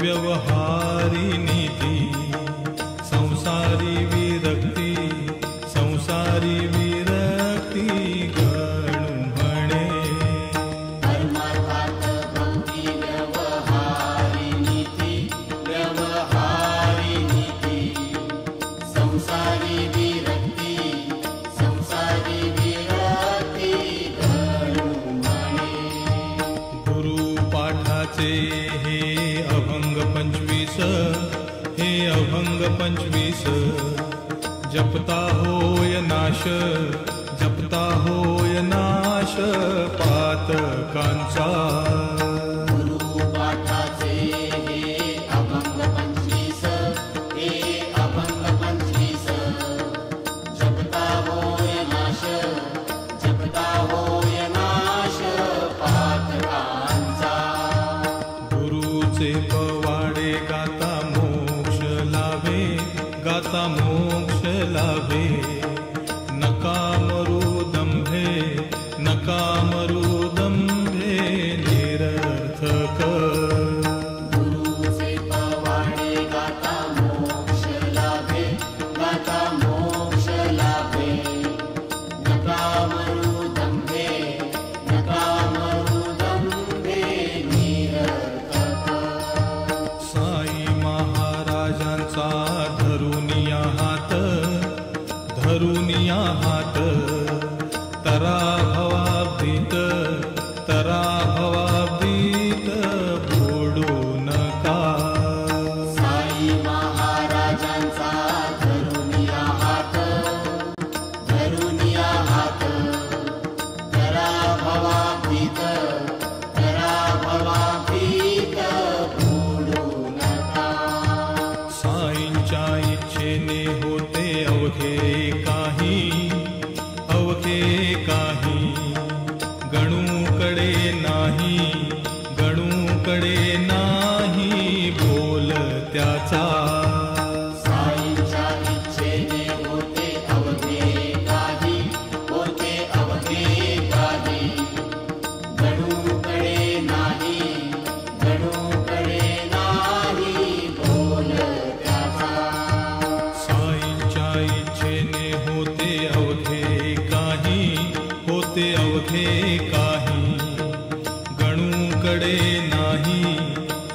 व्यवहारी नीती संसारी विरक्ती संसारी विरक्ती गणू म्हणे परमार्थात भक्ती व्यवहारी नीती संसारी विरक्ती गणू म्हणे गुरुपाठाचे हे अभंग 25 हे अभंग 25 जपता होय नाश जपता होय नाश पातकांचा गुरुपाठाचे हे अभंग 25 हे अभंग 25 जपता होय नाश पातकांचा गुरुचे पवाडे गाता मोक्ष लाभे नका मरू दंभे निरर्थक गुरुचे पवाडे गाता मोक्ष लाभे नका मरू दंभे निरर्थक साई महाराजांचा धरुनिया हात तरा भवाब्दीत बुडू नका साई महाराजांचा धरुनिया हात तरा भवाब्दीत बुडू नका साईंच्या इच्छेने होते अवघे काही गणूकडे नाही बोल त्याचा साईंच्या इच्छेने होते अवघे काही गणूकडे नाही बोल त्याचा साईंच्या इच्छेने होते अवघे काही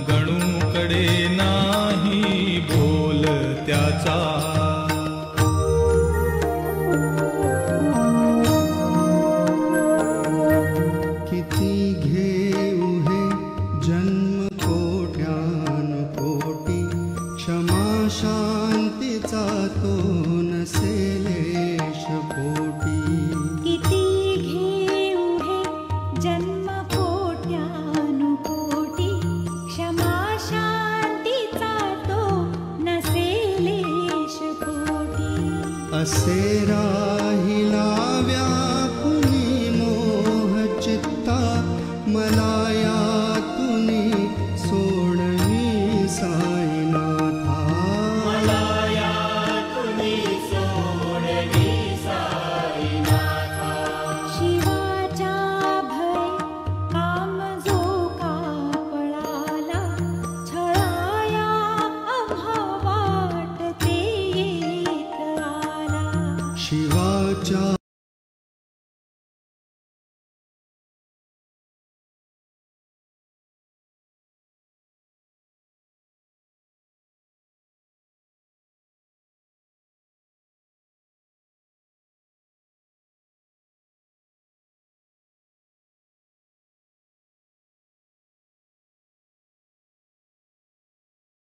गणूकडे नाही बोल त्याचा किती घेऊ हे जन्म कोट्यानुकोटी क्षमा शांतीचा तो नसेलेश पोटी किती घेऊ हे जन्म कोट्यानुकोटी क्षमा शांतीचा तो नसेलेश पोटी असे